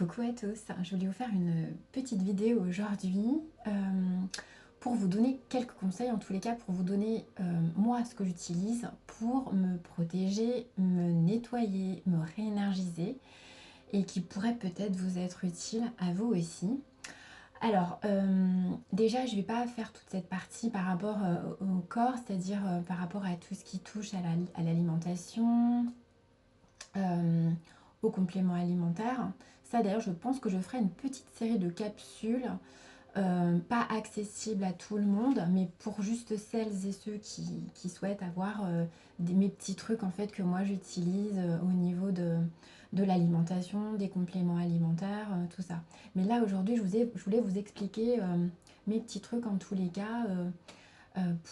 Coucou à tous, je voulais vous faire une petite vidéo aujourd'hui pour vous donner quelques conseils, en tous les cas pour vous donner moi ce que j'utilise pour me protéger, me nettoyer, me réénergiser et qui pourrait peut-être vous être utile à vous aussi. Alors déjà je ne vais pas faire toute cette partie par rapport au corps, c'est-à-dire par rapport à tout ce qui touche à l'alimentation, euh, aux compléments alimentaires. Ça d'ailleurs je pense que je ferai une petite série de capsules, pas accessibles à tout le monde, mais pour juste celles et ceux qui souhaitent avoir mes petits trucs en fait que moi j'utilise au niveau de l'alimentation, des compléments alimentaires, tout ça. Mais là aujourd'hui je voulais vous expliquer mes petits trucs en tous les cas.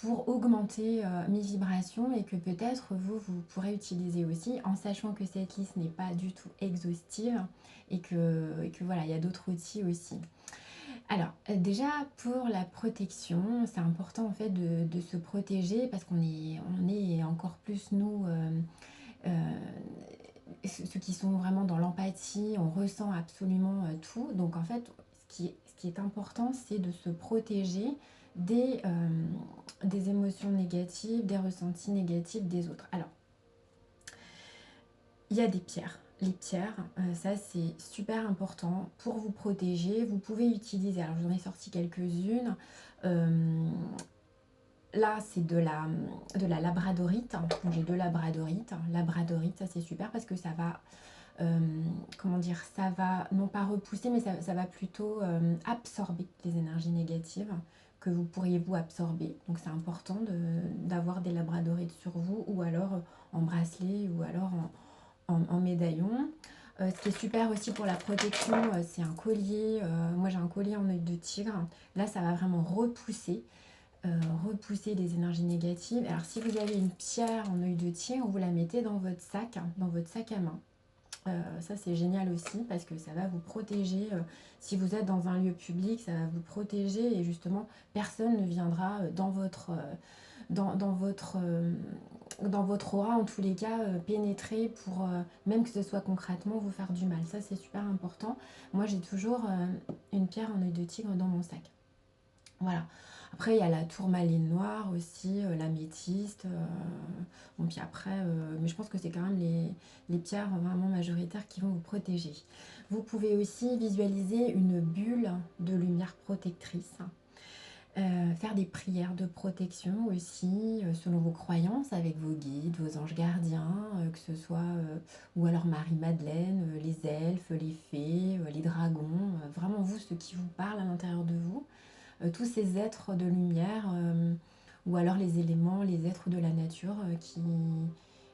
Pour augmenter mes vibrations et que peut-être vous pourrez utiliser aussi en sachant que cette liste n'est pas du tout exhaustive et que voilà, il y a d'autres outils aussi. Alors, déjà pour la protection, c'est important en fait de se protéger parce on est encore plus nous, euh, ceux qui sont vraiment dans l'empathie, on ressent absolument tout. Donc en fait, ce qui est important, c'est de se protéger des émotions négatives, des ressentis négatifs des autres. Alors, il y a des pierres. Les pierres, ça c'est super important pour vous protéger. Vous pouvez utiliser, alors j'en ai sorti quelques-unes. Euh, Là, c'est de la labradorite. Donc, j'ai deux labradorites. Labradorite, ça c'est super parce que ça va, euh, comment dire, ça va non pas repousser, mais ça va plutôt absorber les énergies négatives que vous pourriez vous absorber. Donc, c'est important d'avoir des labradorites sur vous ou alors en bracelet ou alors en médaillon. Ce qui est super aussi pour la protection, c'est un collier. Moi, j'ai un collier en œil de tigre. Là, ça va vraiment repousser les énergies négatives. Alors si vous avez une pierre en œil de tigre, vous la mettez dans votre sac à main. Ça c'est génial aussi parce que ça va vous protéger. Si vous êtes dans un lieu public, ça va vous protéger et justement personne ne viendra dans votre aura en tous les cas pénétrer pour même que ce soit concrètement vous faire du mal. Ça c'est super important. Moi j'ai toujours une pierre en œil de tigre dans mon sac. Voilà. Après, il y a la tourmaline noire aussi, l'améthyste. Bon, puis après, mais je pense que c'est quand même les pierres vraiment majoritaires qui vont vous protéger. Vous pouvez aussi visualiser une bulle de lumière protectrice. Faire des prières de protection aussi, selon vos croyances, avec vos guides, vos anges gardiens, que ce soit, ou alors Marie-Madeleine, les elfes, les fées, les dragons, vraiment vous, ceux qui vous parlent à l'intérieur de vous. Tous ces êtres de lumière, ou alors les éléments, les êtres de la nature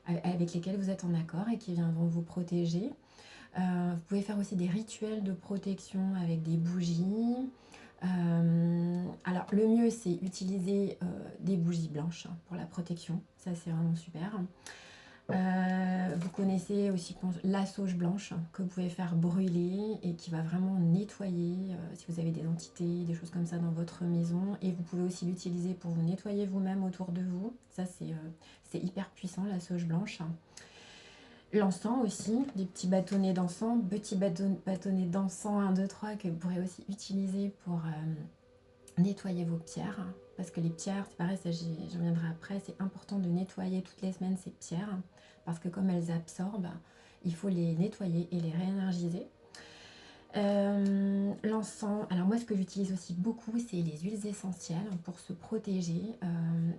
avec lesquels vous êtes en accord et qui viendront vous protéger. Vous pouvez faire aussi des rituels de protection avec des bougies. Alors le mieux c'est utiliser des bougies blanches pour la protection, ça c'est vraiment super. Vous connaissez aussi la sauge blanche que vous pouvez faire brûler et qui va vraiment nettoyer si vous avez des entités, des choses comme ça dans votre maison. Et vous pouvez aussi l'utiliser pour vous nettoyer vous-même autour de vous. Ça, c'est hyper puissant, la sauge blanche. L'encens aussi, des petits bâtonnets d'encens, bâtonnets d'encens 1, 2, 3 que vous pourrez aussi utiliser pour nettoyer vos pierres. Parce que les pierres, c'est pareil, ça j'en reviendrai après, c'est important de nettoyer toutes les semaines ces pierres. Parce que comme elles absorbent, il faut les nettoyer et les réénergiser. L'encens, alors moi ce que j'utilise aussi beaucoup c'est les huiles essentielles pour se protéger,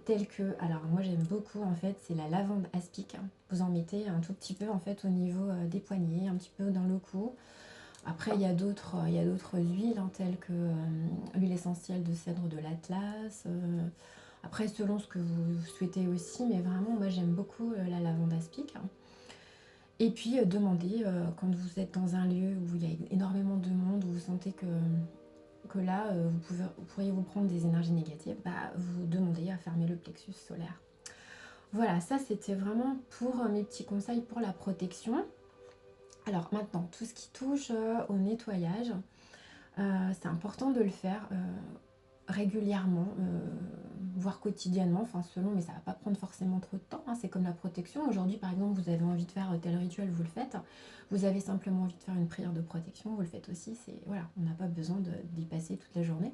telles que, alors moi j'aime beaucoup en fait, c'est la lavande aspic. Vous en mettez un tout petit peu en fait au niveau des poignets, un petit peu dans le cou. Après il y a d'autres huiles telles que l'huile essentielle de cèdre de l'Atlas. Après selon ce que vous souhaitez aussi, mais vraiment moi j'aime beaucoup la lavande aspic. Et puis demandez, quand vous êtes dans un lieu où il y a énormément de monde, où vous sentez que là, vous pourriez vous prendre des énergies négatives, bah, vous demandez à fermer le plexus solaire. Voilà, ça c'était vraiment pour mes petits conseils pour la protection. Alors maintenant, tout ce qui touche au nettoyage, c'est important de le faire régulièrement, voire quotidiennement, enfin selon, mais ça va pas prendre forcément trop de temps, hein, c'est comme la protection. Aujourd'hui par exemple, vous avez envie de faire tel rituel, vous le faites. Vous avez simplement envie de faire une prière de protection, vous le faites aussi. C'est voilà, on n'a pas besoin d'y passer toute la journée.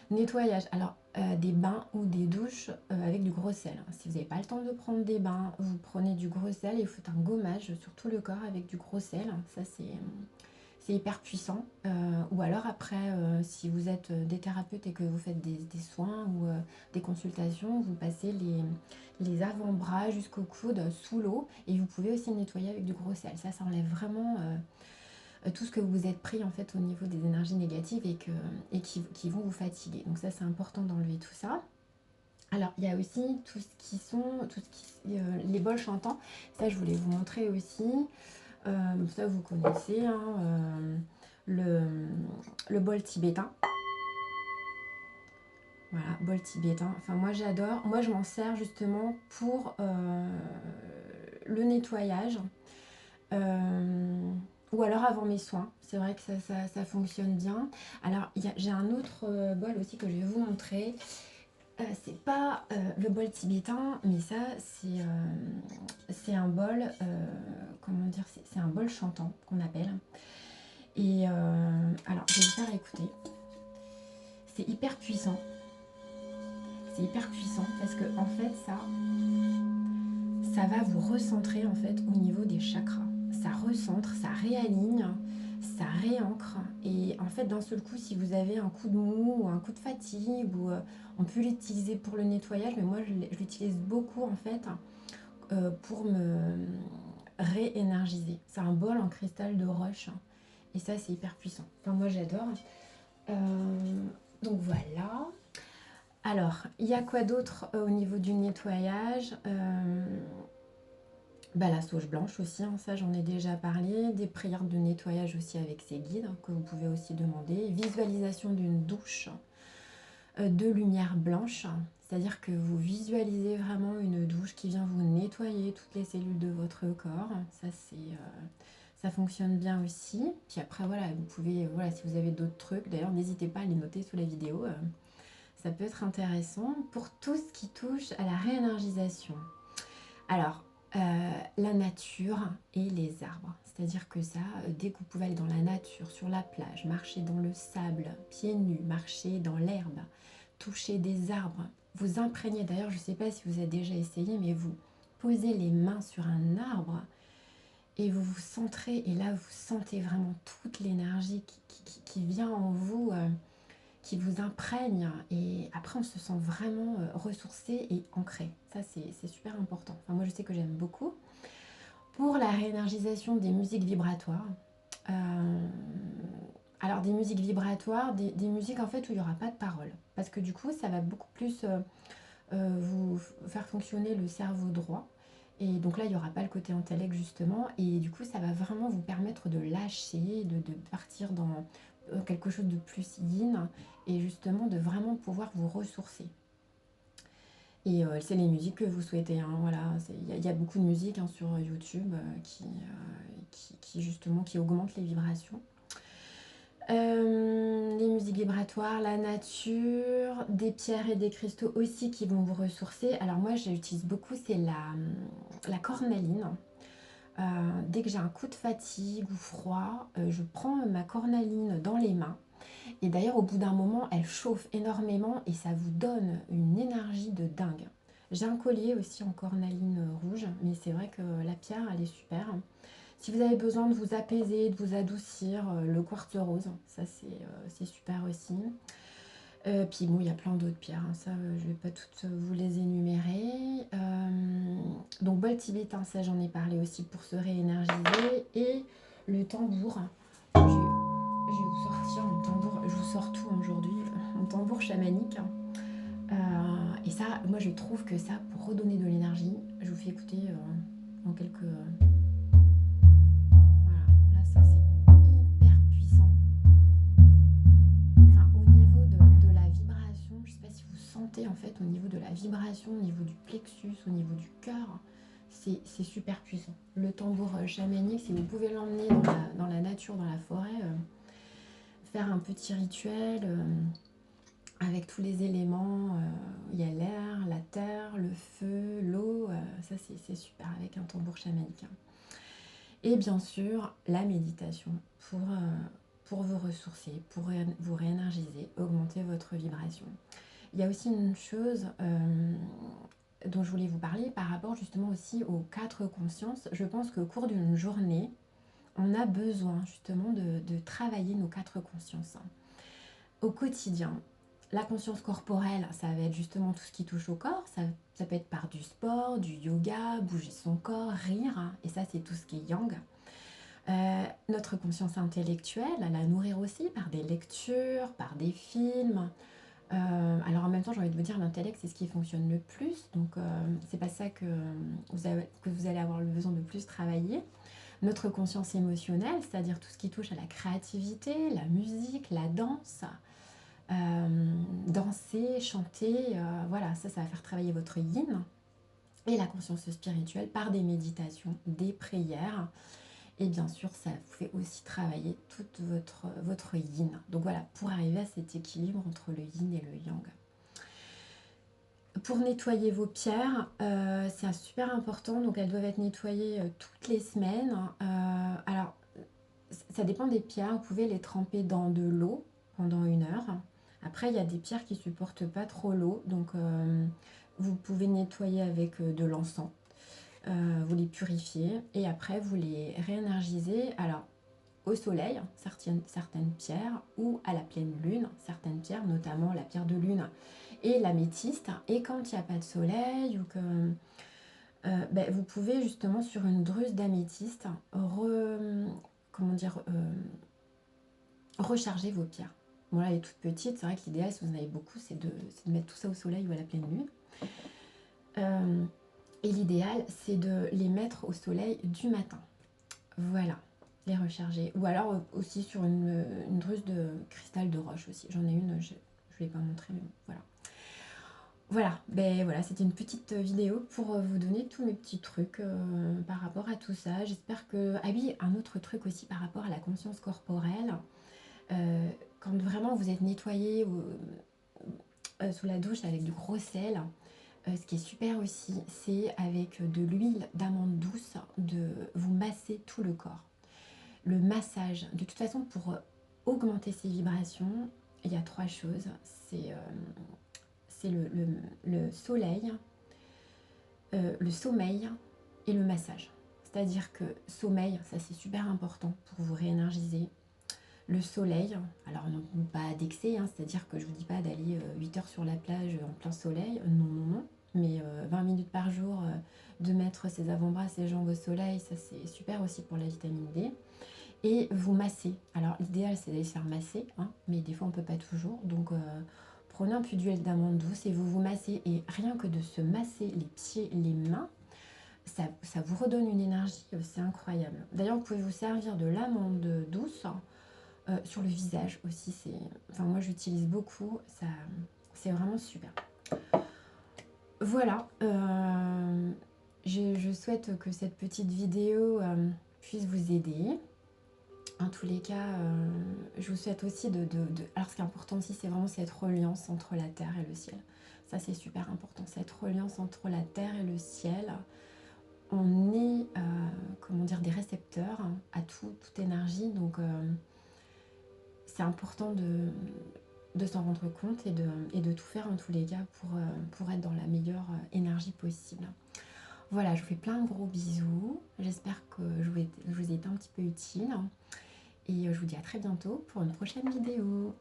Nettoyage, alors des bains ou des douches avec du gros sel. Si vous n'avez pas le temps de prendre des bains, vous prenez du gros sel et vous faites un gommage sur tout le corps avec du gros sel. Ça c'est hyper puissant. Ou alors après, si vous êtes des thérapeutes et que vous faites des soins ou des consultations, vous passez les avant-bras jusqu'au coude sous l'eau et vous pouvez aussi nettoyer avec du gros sel. Ça enlève vraiment tout ce que vous êtes pris en fait au niveau des énergies négatives et qui vont vous fatiguer. Donc ça c'est important d'enlever tout ça. Alors il y a aussi tout ce qui les bols chantants. Ça je voulais vous montrer aussi. Ça vous connaissez, hein, le bol tibétain. Voilà, bol tibétain. Enfin moi j'adore. Moi je m'en sers justement pour le nettoyage. Ou alors avant mes soins, c'est vrai que ça fonctionne bien. Alors j'ai un autre bol aussi que je vais vous montrer. C'est pas le bol tibétain, mais ça c'est un bol, comment dire, c'est un bol chantant qu'on appelle. Et alors je vais vous faire écouter. C'est hyper puissant. C'est hyper puissant parce que en fait ça va vous recentrer en fait au niveau des chakras. Ça recentre, ça réaligne, ça réancre. Et en fait, d'un seul coup, si vous avez un coup de mou ou un coup de fatigue, ou on peut l'utiliser pour le nettoyage, mais moi, je l'utilise beaucoup en fait pour me réénergiser. C'est un bol en cristal de roche. Et ça, c'est hyper puissant. Enfin, moi, j'adore. Donc voilà. Alors, il y a quoi d'autre au niveau du nettoyage? La sauge blanche aussi, hein, ça j'en ai déjà parlé. Des prières de nettoyage aussi avec ses guides que vous pouvez aussi demander. Visualisation d'une douche de lumière blanche, c'est-à-dire que vous visualisez vraiment une douche qui vient vous nettoyer toutes les cellules de votre corps. Ça fonctionne bien aussi. Puis après voilà, vous pouvez, voilà, si vous avez d'autres trucs, d'ailleurs n'hésitez pas à les noter sous la vidéo. Ça peut être intéressant pour tout ce qui touche à la réénergisation. Alors, la nature et les arbres. C'est-à-dire que ça, dès que vous pouvez aller dans la nature, sur la plage, marcher dans le sable, pieds nus, marcher dans l'herbe, toucher des arbres, vous imprégnez. D'ailleurs, je ne sais pas si vous avez déjà essayé, mais vous posez les mains sur un arbre et vous vous centrez. Et là, vous sentez vraiment toute l'énergie qui vient en vous, qui vous imprègne, et après on se sent vraiment ressourcé et ancré. Ça c'est super important. Enfin, moi je sais que j'aime beaucoup. Pour la réénergisation des musiques vibratoires, alors des musiques vibratoires, des musiques en fait où il n'y aura pas de paroles, parce que du coup ça va beaucoup plus vous faire fonctionner le cerveau droit. Et donc là, il n'y aura pas le côté intellect justement. Et du coup, ça va vraiment vous permettre de lâcher, de partir dans quelque chose de plus yin. Et justement, de vraiment pouvoir vous ressourcer. Et c'est les musiques que vous souhaitez. Hein, voilà, il y a beaucoup de musique hein, sur YouTube qui justement qui augmentent les vibrations. Les musiques vibratoires, la nature, des pierres et des cristaux aussi qui vont vous ressourcer. Alors moi j'utilise beaucoup, c'est la cornaline. Dès que j'ai un coup de fatigue ou froid, je prends ma cornaline dans les mains. Et d'ailleurs au bout d'un moment elle chauffe énormément et ça vous donne une énergie de dingue. J'ai un collier aussi en cornaline rouge, mais c'est vrai que la pierre elle est super. Si vous avez besoin de vous apaiser, de vous adoucir, le quartz rose, ça c'est super aussi. Puis bon, il y a plein d'autres pierres, hein, ça je ne vais pas toutes vous les énumérer. Donc bol tibétain, ça j'en ai parlé aussi pour se réénergiser. Et le tambour, je vais vous sortir mon tambour, je vous sors tout aujourd'hui, mon tambour chamanique. Et ça, moi je trouve que ça, pour redonner de l'énergie, je vous fais écouter en quelques... Voilà, là ça c'est hyper puissant. Enfin, au niveau de la vibration, je ne sais pas si vous sentez en fait au niveau de la vibration, au niveau du plexus, au niveau du cœur, c'est super puissant. Le tambour chamanique, si vous pouvez l'emmener dans la nature, dans la forêt, faire un petit rituel, avec tous les éléments. Il y a l'air, la terre, le feu, l'eau. Ça, c'est super avec un tambour chamanique. Et bien sûr, la méditation pour vous ressourcer, pour vous réénergiser, augmenter votre vibration. Il y a aussi une chose dont je voulais vous parler par rapport justement aussi aux 4 consciences. Je pense qu'au cours d'une journée, on a besoin justement de travailler nos 4 consciences. Au quotidien, la conscience corporelle, ça va être justement tout ce qui touche au corps. Ça peut être par du sport, du yoga, bouger son corps, rire. Et ça, c'est tout ce qui est yang. Notre conscience intellectuelle, la nourrir aussi par des lectures, par des films. Alors en même temps, j'ai envie de vous dire, l'intellect, c'est ce qui fonctionne le plus. Donc c'est pas ça que vous allez avoir le besoin de plus travailler. Notre conscience émotionnelle, c'est-à-dire tout ce qui touche à la créativité, la musique, la danse. Danser, chanter, voilà, ça va faire travailler votre yin. Et la conscience spirituelle par des méditations, des prières. Et bien sûr, ça vous fait aussi travailler toute votre yin. Donc voilà, pour arriver à cet équilibre entre le yin et le yang. Pour nettoyer vos pierres, c'est super important. Donc elles doivent être nettoyées toutes les semaines. Alors, ça dépend des pierres. Vous pouvez les tremper dans de l'eau pendant 1 heure. Après, il y a des pierres qui ne supportent pas trop l'eau. Donc, vous pouvez nettoyer avec de l'encens. Vous les purifiez et après vous les réénergisez. Alors au soleil, certaines pierres, ou à la pleine lune, certaines pierres, notamment la pierre de lune et l'améthyste. Et quand il n'y a pas de soleil ou que vous pouvez justement sur une druse d'améthyste recharger vos pierres. Bon là elle est toute petite, c'est vrai que l'idéal si vous en avez beaucoup c'est de mettre tout ça au soleil ou à la pleine lune. Et l'idéal, c'est de les mettre au soleil du matin. Voilà, les recharger. Ou alors aussi sur une druse de cristal de roche aussi. J'en ai une, je ne l'ai pas montré, mais bon, voilà. Voilà, c'était une petite vidéo pour vous donner tous mes petits trucs par rapport à tout ça. J'espère que... Ah oui, un autre truc aussi par rapport à la conscience corporelle. Quand vraiment vous êtes nettoyé sous la douche avec du gros sel, ce qui est super aussi, c'est avec de l'huile d'amande douce, de vous masser tout le corps. Le massage, de toute façon, pour augmenter ses vibrations, il y a 3 choses. C'est le soleil, le sommeil et le massage. C'est-à-dire que sommeil, ça c'est super important pour vous réénergiser. Le soleil, alors non pas d'excès, c'est-à-dire que je ne vous dis pas d'aller 8 heures sur la plage en plein soleil, non. Mais 20 minutes par jour, de mettre ses avant-bras, ses jambes au soleil, ça c'est super aussi pour la vitamine D. Et vous masser. Alors l'idéal c'est d'aller se faire masser, mais des fois on ne peut pas toujours. Donc prenez un peu d'huile d'amande douce et vous massez. Et rien que de se masser les pieds, les mains, ça vous redonne une énergie, c'est incroyable. D'ailleurs vous pouvez vous servir de l'amande douce sur le visage aussi. Enfin moi j'utilise beaucoup, c'est vraiment super. Voilà, je souhaite que cette petite vidéo puisse vous aider. En tous les cas, je vous souhaite aussi Alors ce qui est important aussi, c'est vraiment cette reliance entre la terre et le ciel. Ça c'est super important, cette reliance entre la terre et le ciel. On est, des récepteurs à toute énergie, donc c'est important de s'en rendre compte et de tout faire en tous les cas pour être dans la meilleure énergie possible. Voilà, je vous fais plein de gros bisous. J'espère que je vous ai été un petit peu utile. Et je vous dis à très bientôt pour une prochaine vidéo.